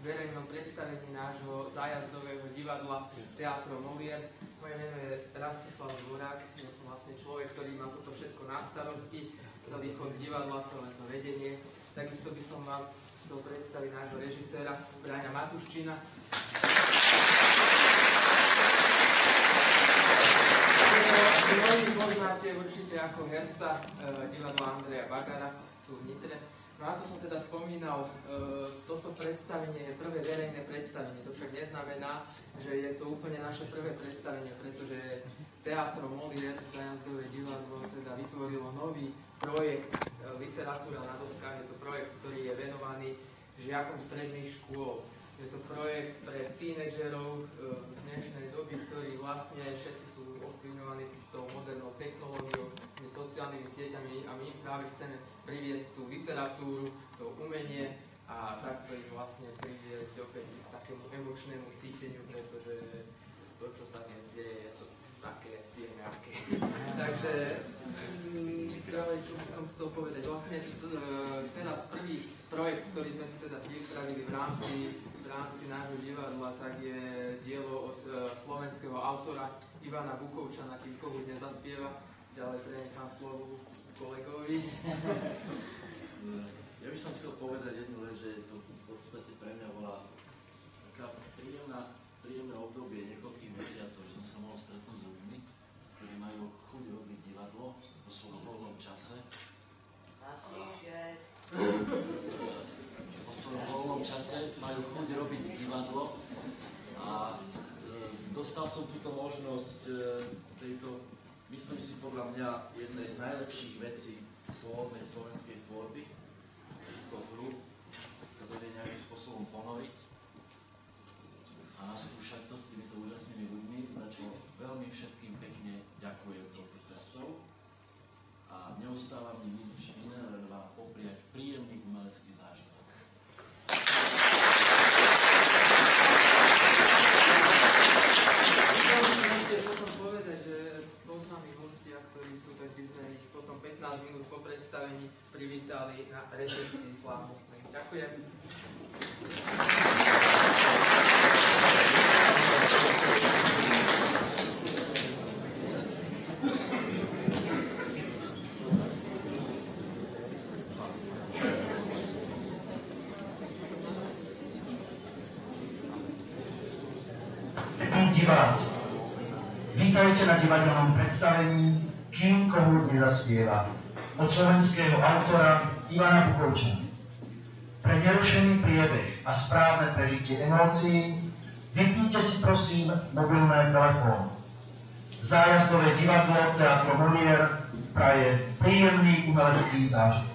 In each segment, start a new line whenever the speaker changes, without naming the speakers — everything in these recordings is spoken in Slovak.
verejnom predstavení nášho zájazdového divadla Teatro Molière. Moje meno je Rastislav Zvorák, ja som vlastne človek, ktorý má toto všetko na starosti, celý chod divadla, celé to vedenie. Takisto by som vám chcel predstaviť nášho režiséra Braňa Matuščina. Mnohí poznáte určite ako herca divadla Andreja Bagara tu v Nitre. No ako som teda spomínal, toto predstavenie je prvé verejné predstavenie. To však neznamená, že je to úplne naše prvé predstavenie, pretože Teatro Molière, zájazdové divadlo, teda vytvorilo nový projekt Literatúra na doskách. Je to projekt, ktorý je venovaný žiakom stredných škôl. Je to projekt pre tínedžerov dnešnej doby, ktorí vlastne všetci sú ovplyvňovaní tou modernou technológiou, sociálnymi sieťami a my práve chceme priviesť tú literatúru, to umenie a takto ich vlastne priviesť opäť k takému emočnému cíteniu, pretože to, čo sa dnes deje, je to také jemňaké. Takže práve čo by som chcel povedať, vlastne teraz prvý projekt, ktorý sme si teda pripravili v rámci nášho divadla, tak je dielo od slovenského autora Ivana Bukovčana, kým koho dnes zaspieva. Ďalej prenechám slovo kolegovi.
Ja by som chcel povedať jednu vec, že to v podstate pre mňa bola taká príjemné obdobie niekoľkých mesiacov, že som sa mohol stretnúť s ľuďmi, ktorí majú chuť robiť divadlo vo svojom voľnom čase. Vo svojom voľnom čase majú chuť robiť divadlo a dostal som túto možnosť tejto, myslím si podľa mňa, jednej z najlepších vecí pôvodnej slovenskej tvorby. Túto hru sa to vie nejakým spôsobom ponoriť a naskúšať to s týmito úžasnými ľuďmi, za čo veľmi všetkým pekne ďakujem touto cestou a neostáva mi nič iné, len vám popriať príjemný umelecký zážitok.
Minút po predstavení privítali na recepcii slávnostnej. Ďakujem.
Diváci, vítajte na divadelnom predstavení Kým kohút nezaspieva od slovenského autora Ivana Bukovčana. Pre nerušený priebeh a správne prežitie emócií vypnite si prosím mobilné telefóny. Zájazdové divadlo Teatro Molière praje príjemný umelecký zážitok.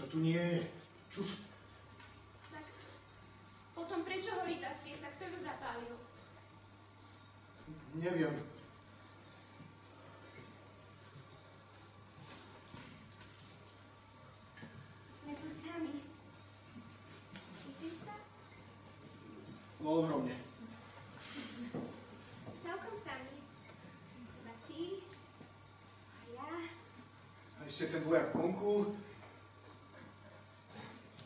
Nikto tu nie je. Čuš.
Tak potom prečo horí tá svieca? Kto ju zapálil?
Neviem.
Sme tu sami. Cítiš sa?
No ohromne.
Celkom sami. Iba ty a ja.
A ešte ten dvojak vonku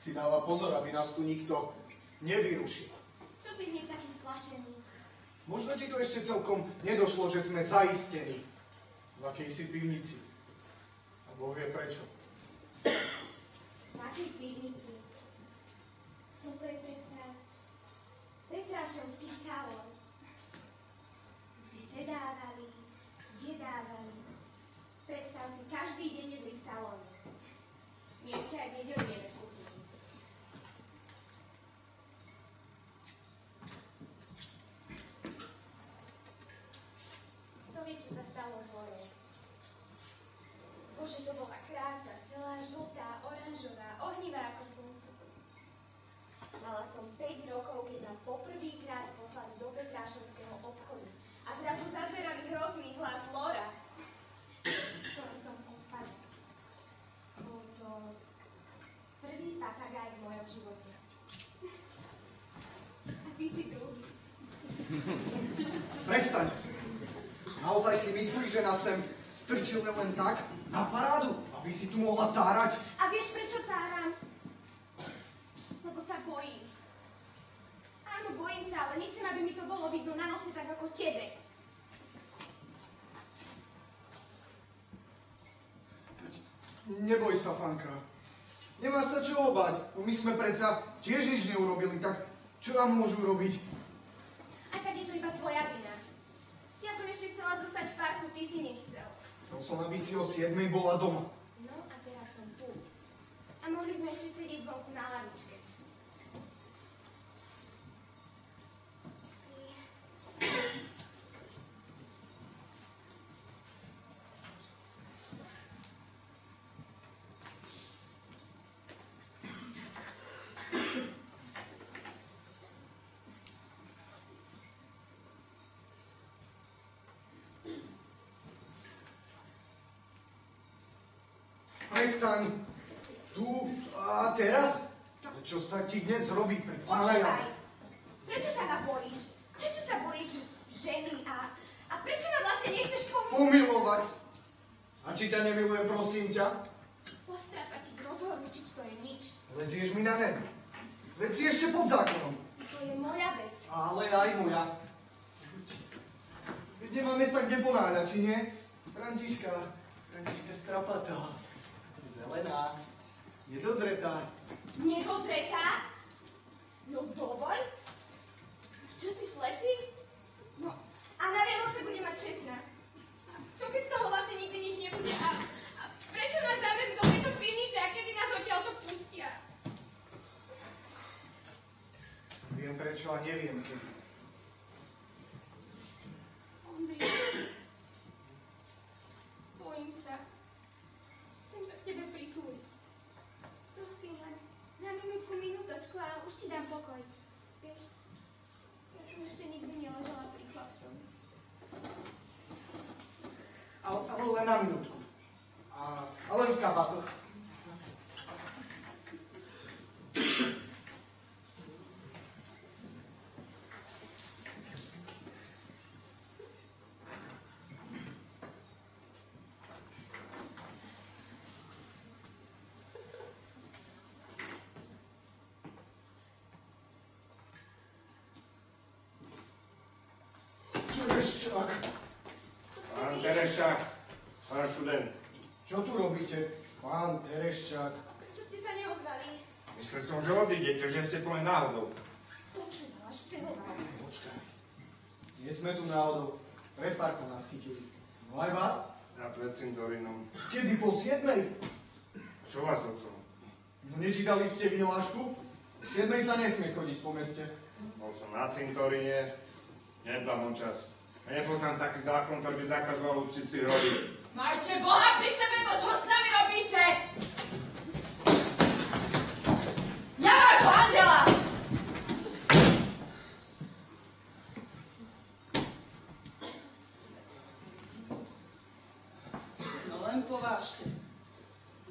si dáva pozor, aby nás tu nikto nevyrušil.
Čo si hneď taký splašený?
Možno ti to ešte celkom nedošlo, že sme zaistení v akejsi pivnici. A Boh vie prečo.
V akej pivnici? Toto je predsa Petrášovský salón. Tu si sedávali, jedávali. Predstav si, každý deň jedli v salóne. My ešte aj v nedeľu jeme v kuchyni. Kto vie, čo sa stalo s vodou? Bože, to bola krása, celá žltá, oranžová, ohnivá ako slnce. Mala som 5 rokov, keď ma poprvýkrát poslali do Petrášovského obchodu. A zrazu za dverami hrozný hlas Lora. Skoro som odpadla. Bol to prvý papagaj v mojom živote. A ty si druhý.
Prestaň! Naozaj si myslíš, že nás sem strčil len tak na parádu, aby si tu mohla tárať?
A vieš, prečo táram? Lebo sa bojím. Áno, bojím sa, ale nechcem, aby mi to bolo vidno na nose tak ako tebe.
Neboj sa, Fanka. Nemáš sa čo obať. My sme predsa tiež nič neurobili, tak čo nám môžu robiť?
A tak je to iba tvoja vina. Ja som ešte chcela zostať v parku, ty si nechcel.
Chcel som, aby si o 7 bola doma.
No a teraz som tu. A mohli sme ešte sedieť vonku na lavičke.
Prestaň. Tu a teraz? Čo sa ti dnes robí pred
Počkaj.
páľajami?
Prečo sa ma bojíš? Prečo sa bojíš ženy a prečo ma vlastne nechceš
Pomilovať. A či ťa nemilujem, prosím ťa?
postrápať, rozhorúčiť, to je nič.
Lezieš mi na nervy. Veď si ešte pod zákonom.
To je moja vec.
Ale aj moja. Veď nemáme sa kde ponáhľať, či nie? Františka strapatá. Zelená. Nedozretá.
Nedozretá? No dovoľ? Čo si slepý? No a na Vianoce bude mať 16. A čo keď z toho vlastne nikdy nič nebude? A prečo nás zavedú do tejto pivnice a kedy nás odtiaľto pustia?
Viem prečo a neviem kedy.
Ondrej, bojím sa. Chcem sa k tebe pritúliť. Prosím len, na minútočku a už ti dám pokoj. Vieš, ja som ešte nikdy neležala pri chlapcovi.
Ale len na minútku. A len v kabátoch. Tereščák.
Pán Tereščák, pán študent.
Čo tu robíte? Pán Tereščák.
Prečo ste sa neozvali?
Myslel som, že odídete, že ste tu len náhodou.
Počúvala, špehovala.
Počkaj. Nie sme tu náhodou. Pred parkom nás chytili. No aj vás?
A pred cintorínom.
Kedy po 7?
Čo vás o tom?
No nečítali ste vyhlášku? O 7 sa nesmie chodiť po meste.
Bol som na cintoríne, nedbám o čas. A nepoznám taký zákon, ktorý by zakazoval učiť si hroby.
Majte Boha pri sebe, to čo s nami robíte?
povážte.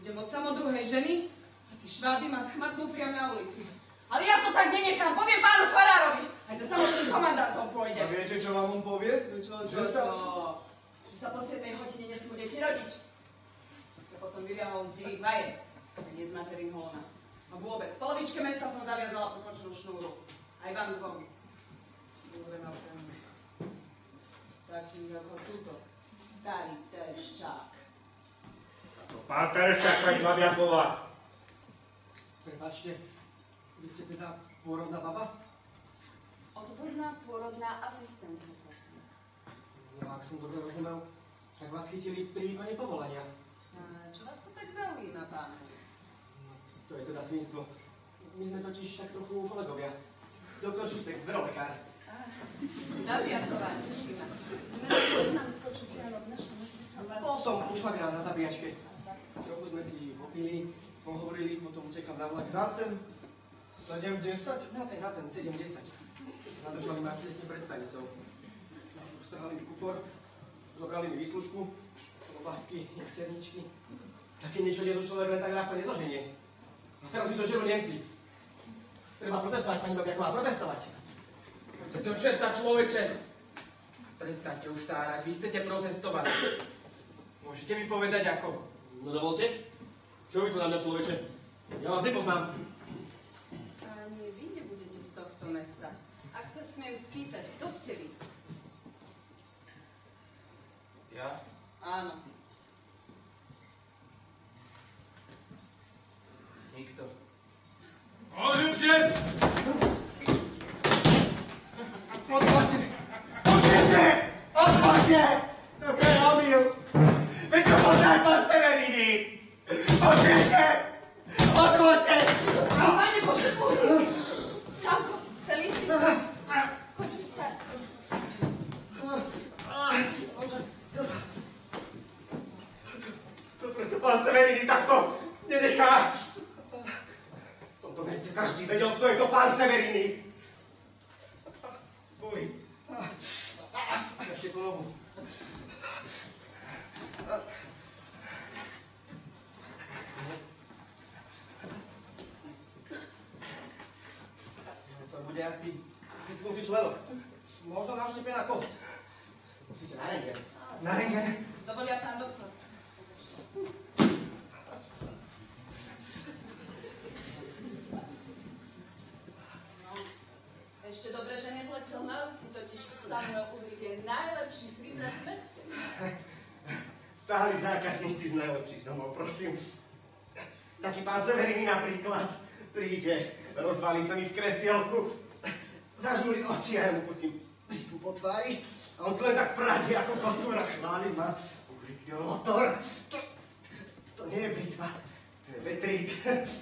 Idem od samodruhej ženy a tí šváby ma schmatnú priam na ulici. Ale ja to tak nenechám, poviem pánu farárovi. Aj za samotným komandantom pôjde.
A viete, čo vám on povie?
Čo? Že sa po 7 hodine nesmú deti rodiť. Sa potom vyliahol z divých vajec, nie z materín holona. A vôbec, v polovičke mesta som zaviazala pupočnú šnúru. Aj vám dvom. Si pozrieme okrem. Taký ako túto. Starý tereščák.
Pán Tereščák, pani Babiaková.
Prepáčte, vy ste teda pôrodná baba?
Odborná pôrodná asistentka, prosím.
No ak som dobre rozumel, tak vás chytili pri výkone povolania.
A čo vás to tak zaujíma, pán?
No, to je teda svinstvo. My sme totiž tak trochu kolegovia. Doktor Šustek, zverolekár.
Babiaková, teší ma.
Poznám z počutia, ale v našom meste som vás...
Bol som u švagra na zabíjačke. Trochu sme si popili, pohovorili, potom utekal na vlak.
Na ten 7-10?
Na ten 7-10. Zadržali ma tesne pred stanicou. Strhali mi kufor, zobrali mi výslužku, klobásky, nechterničky. Také niečo nie zo človek len tak ľahko nezoženie. A teraz mi to žerú Nemci. Treba protestovať, pani Babiaková, protestovať.
To čerta človeče. Prestaňte už tárať, vy chcete protestovať. Môžete mi povedať ako?
No dovolte. Čo vy tu na mňa, človeče? Ja vás nepoznám.
Ani vy nebudete z tohto mesta. Ak sa smiem spýtať, kto ste vy?
Ja?
Áno.
Nikto.
Ožupšes!
Otvorte! Otvorte! Otvorte! To je omyl! Veď to poznám pán Severini! Otvorte! Otvorte!
Pane Bože, pohľadne! Samko, celý si? Poď vstať.
To predsa pán Severini takto nenechá! V tomto meste každý vedel, kto je to pán Severini! Boli.
Ešte tú nohu. To bude asi vypnutý členok. Možno naštepená kosť. Musíte na rengen.
Na rengen?
Dovolia pán doktor. No, ešte dobre, že nezletel na ruky, totiž Samuel Ulrich je najlepší frizer v meste.
Stáli zákazníci z najlepších domov, prosím. Taký pán Severini napríklad príde, rozvalí sa mi v kresielku, zažmúri oči a ja mu pustím britvu po tvári a on si len tak prade ako kocúra, chváli ma. Uvidíte motor. To nie je britva, to je vetrík.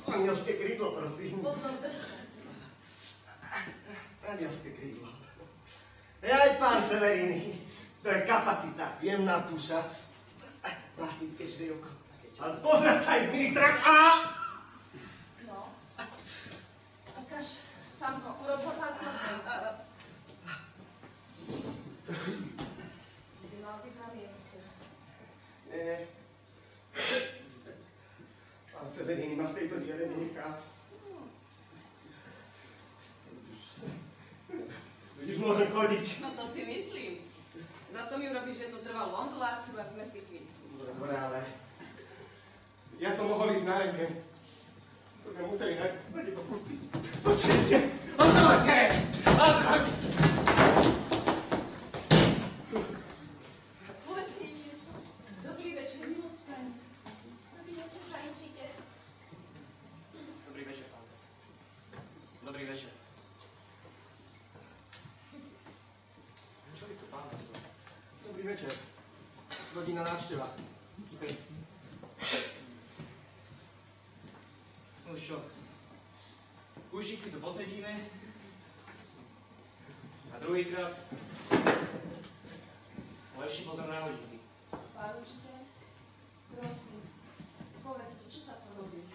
Anielské krídlo, prosím.
Pozor, drž sa.
Anielské krídlo. Jaj, pán Severini, to je kapacita, jemná tuša, vlastnícke žrievko. Ale pozná sa aj z ministra A!
No. Ukáž, Samko, urob za pár krokov. By mal byť na mieste.
Nie. Pán Severini ma v tejto diele nenechá. Už môžem chodiť.
No to si myslím. Za to mi urobíš jednu trvalú onduláciu a sme si kvít.
Dobre, ale ja som mohol ísť na rengen. To sme museli najprv to pustiť. Počujete? Otvorte! Otvorte!
Povedz mi niečo.
Dobrý večer, milosť pani.
Dobrý večer, pani učiteľ.
Dobrý večer, pán. Dobrý večer. Čo je tu, pán? Dobrý večer. Rodinná návšteva. Kypej. No už čo? Kúšik si tu posedíme. A druhýkrát lepší pozor na hodinky.
Pán učiteľ, prosím, povedzte, čo sa to robí?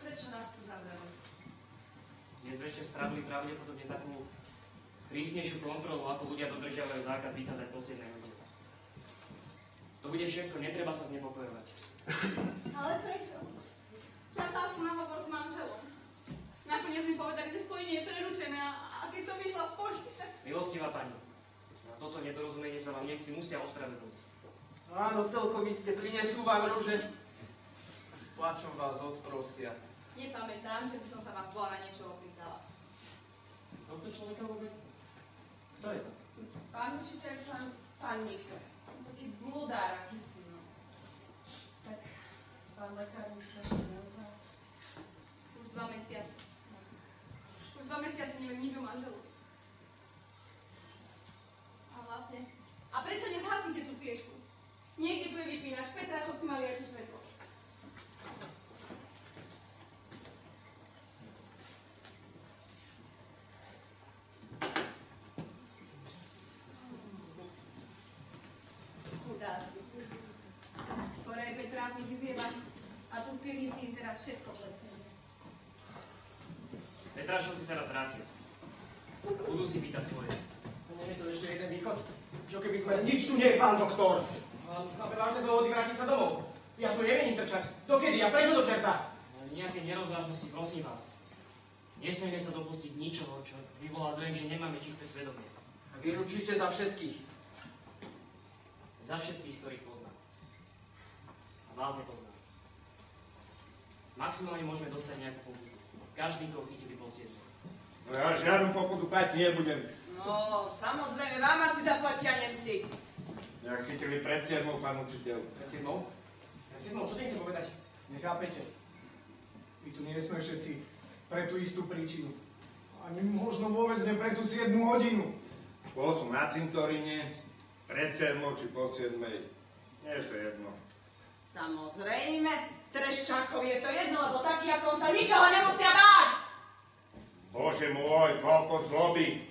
Prečo nás tu zavreli?
Dnes večer spravili pravdepodobne takú prísnejšiu kontrolu, ako ľudia dodržiavajú zákaz vychádzať po 7 hodine. To bude všetko, netreba sa znepokojovať.
Ale prečo? Čakala som na hovor s manželom. Nakoniec mi povedali, že spojenie je prerušené a keď som vyšla z pošty, tak...
Milostivá pani, na toto nedorozumenie sa vám Nemci musia ospravedlniť.
Áno, celkom iste, prinesú vám rúže. S plačom vás odprosia.
Nepamätám, že by som sa vás bola na niečo opýtala.
Tohto človeka vôbec? Kto je to?
Pán učiteľ, pán Niktor. Taký bludár, akýsi, no. Tak, pán lekárnik sa ešte neozval.
Už 2 mesiace. Už 2 mesiace neviem nič o manželovi. A vlastne... A prečo nezhasíte tú sviečku? Niekde tu je vypínač, v Petrášovci mali aj tu svetlo. Chudáci. Skoro je Petrášovci zjebať a tu v pivnici im teraz všetko pleskne.
Petrášovci sa raz vrátia. Budú si pýtať svoje.
Nie je to ešte jeden východ? Čo keby sme... Nič tu nie je, pán doktor! Máme vážne dôvody vrátiť sa domov. Ja tu nemením trčať. Dokedy? A prečo do čerta?
Nejaké nerozvážnosti, prosím vás. Nesmieme sa dopustiť ničoho, čo vyvolá dojem, že nemáme čisté svedomie.
A vyručíte za všetkých.
Za všetkých, ktorých poznám. A vás nepoznám. Maximálne môžeme dosať nejakú pokutu. Každý, koho chytili, bol 7.
No ja žiadnu pokutu platiť nebudem.
No, samozrejme, vám asi zaplatia Nemci.
Ja chytili pred 7, pán učiteľ.
Pred 7? Pred 7? Čo ty chcem povedať? Nechápete. Vy tu nie sme všetci pre tú istú príčinu. Ani možno vôbec ne pre tú 7 hodinu.
Bol som na cintoríne, pred 7 či po 7. Nie je to jedno.
Samozrejme, Treščákov je to jedno, lebo takí ako on sa ničoho nemusia báť.
Bože môj, koľko zloby.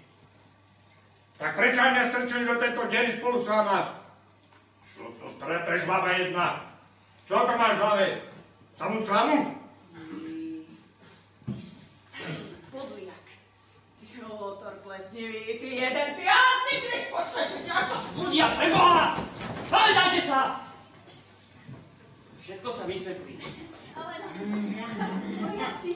Tak prečo aj mňa strčili do tejto dery spolu s vama? Čo to strepeš, baba jedna? Čo to máš v hlave? Samú slamu?
Ty starý podliak. Ty holotor plesnivý, ty jeden, ty Antikriš, počkajte ťa, čo?
Ľudia, preboha! Spáľajte sa! Všetko sa vysvetlí.
Ale na... Vojaci...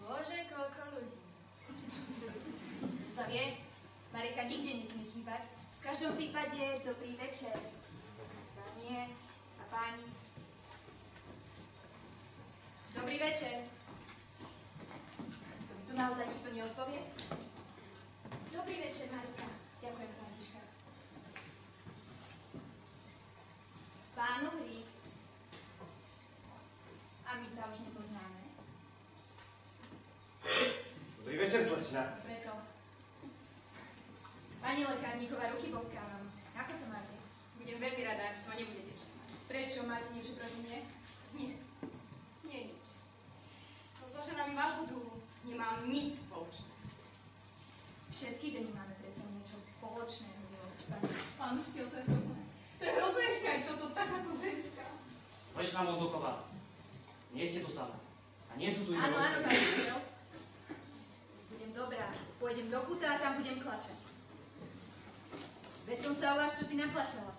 Bože, koľko ľudí. Sa vie, Marika nikde nesmie chýbať. V každom prípade dobrý večer. Panie a páni. Dobrý večer. To mi tu naozaj nikto neodpovie? Dobrý večer, Marika. Ďakujem, Františka. Pánu Hrík. A my sa už nepoznáme.
Dobrý večer, slečna.
Preto. Pani lekárníková, ruky boskávam. Ako sa máte?
Budem veľmi rada, ak sa ma nebudete.
Prečo? Máte niečo proti mne?
Nie. Nie nič. No so ženami vášho druhu nemám nič spoločné.
Všetky ženy máme predsa niečo spoločné, milosti pani.
Pán učiteľ, to je hrozné. To je hrozné ešte aj toto, takáto ženská.
Slečná Moldoková, nie ste tu sama. A nie sú tu iné
Áno, áno,
osoby.
pán učiteľ. Budem dobrá. Pôjdem do kuta a tam budem klačať. Veď som sa o vás čosi naplačala.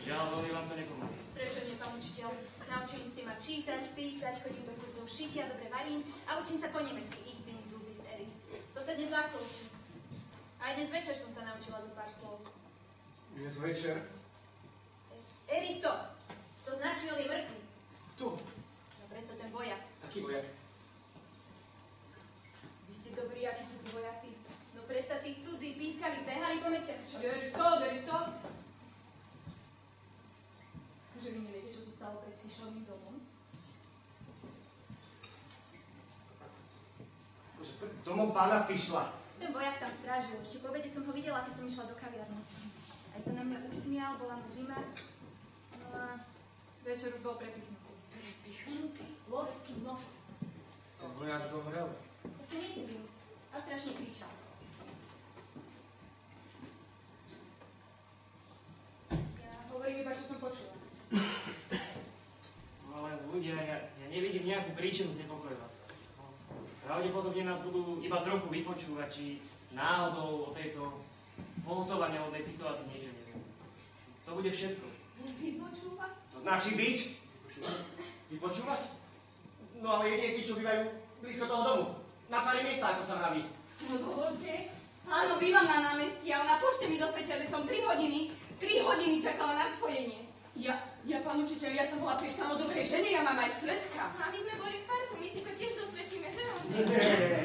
Žiaľ, veľmi vám to nepomáha.
Prečo nie, pán učiteľ? Naučili ste ma čítať, písať, chodím do kurzov šitia, dobre varím a učím sa po nemecky. Ich bin, du bist, ist. To sa dnes ľahko učí. Aj dnes večer som sa naučila zo pár slov.
Dnes večer?
Eristo! To značí, on je mŕtvy.
Tu.
No predsa ten vojak.
Aký vojak?
Vy ste dobrí, akí sú tu vojaci. No predsa tí cudzí pískali, behali po meste. Čo, Eristo, Eristo? Že vy neviete, čo sa stalo pred Fišovým domom?
Akože pred domom pána Fišla.
Ten vojak tam strážil. Ešte po obede som ho videla, keď som išla do kaviarny. Aj sa na mňa usmial, bola mu zima. No a večer už bol prepichnutý. Prepichnutý? Lovecký nož.
Ten vojak zomrel.
To si myslím. A strašne kričal. Ja ho
nejakú príčinu znepokojovať sa. No, pravdepodobne nás budú iba trochu vypočúvať, či náhodou o tejto pohotovaniahodnej situácii niečo neviem. To bude všetko.
Vypočúvať?
To značí byť?
Vypočúvať? No ale jedine tí, čo bývajú blízko toho domu. Na tvári miesta, ako sa vraví.
No dovolte. Áno, bývam na námestí a na pošte mi dosvedčia, že som 3 hodiny čakala na spojenie.
Ja, pán učiteľ, ja som bola pri samodobrej žene, ja mám aj svedka.
A my sme boli v parku, my si to tiež dosvedčíme, že no?
Nie.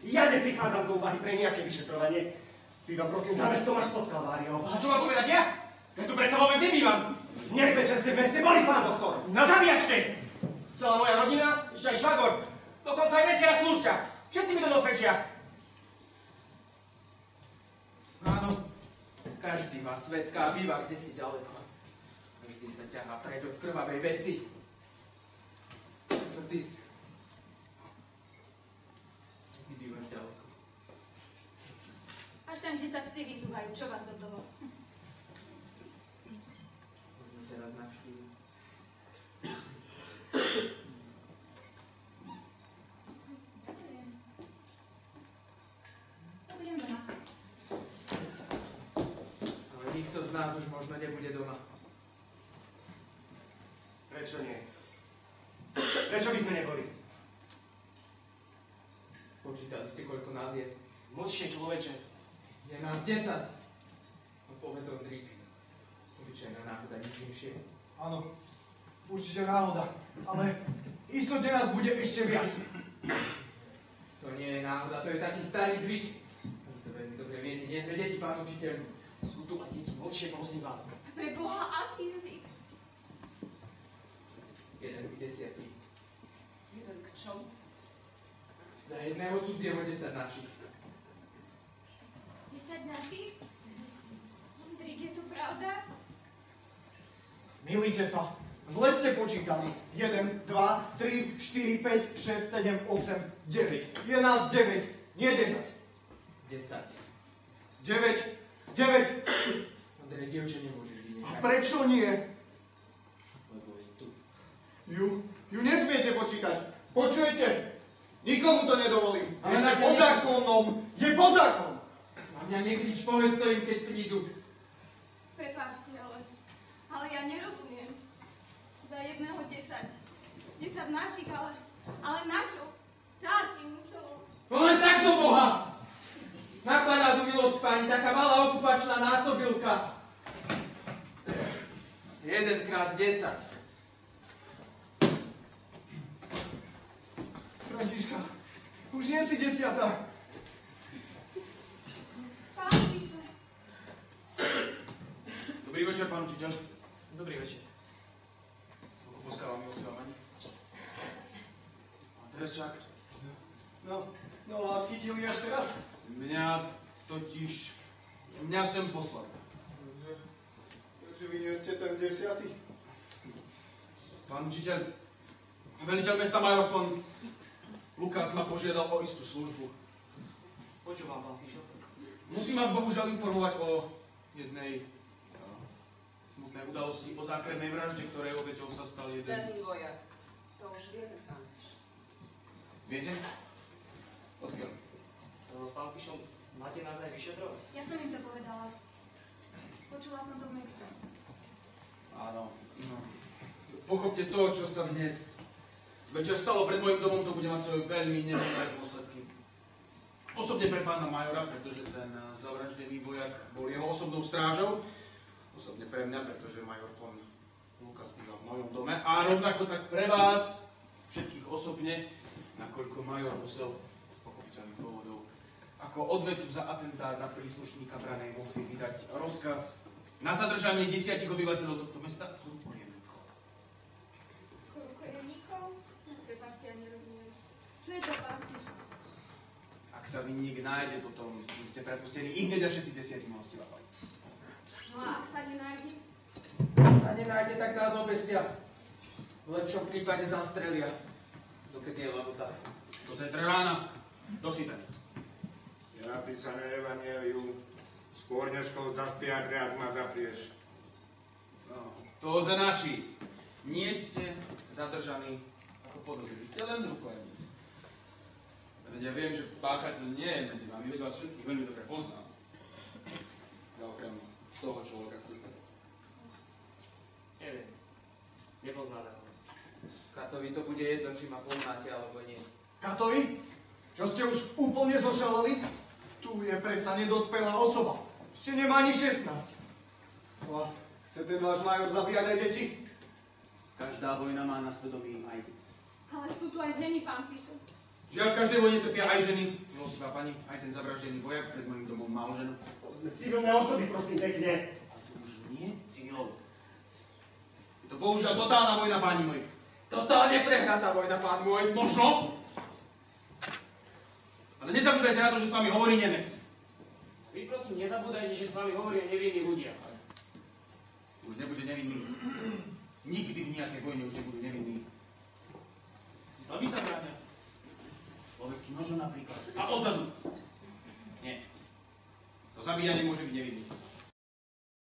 Ja neprichádzam do úvahy pre nejaké vyšetrovanie. Bývam prosím za mestom až pod Kalváriou.
A čo mám povedať ja? Ja tu predsa vôbec nebývam.
Nezvečer ste v meste boli, pán doktor.
Na zabíjačke! Celá moja rodina, ešte aj švagor. Dokonca aj mesiac slúžka. Všetci mi to dosvedčia.
Áno, každý má svedka a býva kde si ďaleko. Každý sa ťahá preč od krvavej veci. Čo ty? Ty bývaš ďaleko.
Až tam, kde sa psi vyzúvajú, čo vás do toho?
Poďme teraz navštíviť.
To budem doma.
Ale nikto z nás už možno nebude doma.
Prečo nie? Prečo by sme neboli?
Počítali ste, koľko nás je?
Mlčte, človeče.
Je nás 10. No povedz Ondrík. Obyčajná náhoda, nič inšie.
Áno, určite náhoda, ale istotne nás bude ešte viac.
To nie je náhoda, to je taký starý zvyk. Ani to veľmi dobre viete, nie sme deti, pán učiteľ.
Sú tu aj deti, mlčte, prosím vás.
Pre Boha, aký zvyk?
1 k 10.
Jeden k čomu?
Za jedného cudzieho 10 našich.
10 našich? Ondrík, je to pravda?
Milíte sa, zle ste počítali. 1, 2, 3, 4, 5, 6, 7, 8, 9. Je nás 9, nie 10.
10.
9, 9.
Ondrej, dievče nemôžeš
A
vynechať.
prečo nie?
Lebo je tu.
Ju nesmiete počítať. Počujete? Nikomu to nedovolím.
Ale
Ešte
na mňa
pod
nie-
zákonom. Je pod zákonom.
Na mňa nekrič, povedz to im, keď prídu.
Prepáčte, ale ja nerozumiem. Za jedného 10. 10 našich, ale na čo? Za akým účelom?
No len tak do Boha! Na parádu, milosť páni, taká malá okupačná násobilka. 1 krát 10.
Františka, už nie si 10.
Pán píše.
Dobrý večer, pán učiteľ.
Dobrý večer.
Poskávam, milostivá pani. Pán Tereščák.
No vás chytili až teraz.
Mňa sem poslal.
Takže vy nie ste ten 10.
Pán učiteľ, veliteľ mesta major von Lukáš ma požiadal o istú službu.
Počúvam, pán Fišo.
Musím vás bohužiaľ informovať o jednej smutnej udalosti, o zákernej vražde, ktorej obeťou sa stal jeden.
Ten vojak. To už vieme, pán Fišo.
Viete? Odkiaľ?
Pán Fišo, máte nás aj vyšetrovať?
Ja som im to povedala. Počula som to v meste.
Áno. No. Pochopte to, čo sa dnes večer stalo pred mojim domom, to bude mať svoje veľmi nedobré dôsledky. Osobne pre pána majora, pretože ten zavraždený vojak bol jeho osobnou strážou. Osobne pre mňa, pretože major von Lukáš býva v mojom dome. A rovnako tak pre vás, všetkých osobne, nakoľko major musel z pochopiteľných dôvodov ako odvetu za atentát na príslušníka branej moci vydať rozkaz na zadržanie 10 obyvateľov tohto mesta.
Rukojemníkov?
Prepáčte, ja nerozumiem. Čo je to, pán píše?
Ak sa vinník nájde, potom budete prepustení i hneď a všetci 10 milostivá pani.
No a ak sa nenájde?
Sa nenájde, tak nás obestia. V lepšom prípade zastrelia. Dokedy je lehota.
Do zajtra rána. Do svitania.
Je napísané Evangelium. Skôr než kol zaspiať, viac ma zaprieš.
No, to značí, nie ste zadržaní ako podozriví. Ste len rukojemníci. Veď ja viem, že páchateľ nie je medzi vami, veď vás všetkých veľmi dobre poznám. Ja okrem toho človeka, ktorý to...
Neviem. Nepoznáme ho.
Katovi to bude jedno, či ma poznáte alebo nie.
Katovi? Čo ste už úplne zošaleli? Tu je predsa nedospelá osoba. Ešte nemá ani 16. A chce ten váš major zabíjať aj deti?
Každá vojna má na svedomí aj deti.
Ale sú tu aj ženy, pán Fišer.
Žiaľ, v každej vojne trpia aj ženy. Milostivá pani, aj ten zavraždený vojak pred mojim domom mal ženu.
Civilné osoby, prosím, pekne.
Ale to už nie civilov. Je to bohužiaľ totálna vojna, páni moji.
Totálne prehnatá vojna, pán môj.
Možno? Ale nezabúdajte na to, že s vami hovorí Nemec.
Vy prosím nezabúdajte, že s vami hovoria nevinní ľudia.
Už nebude nevinný. Nikdy v nejakej vojne už nebudú nevinní. Zlobí sa bráňa. Loveckým nožom napríklad. A odzadu. Nie. To zabíjanie môže byť nevinný.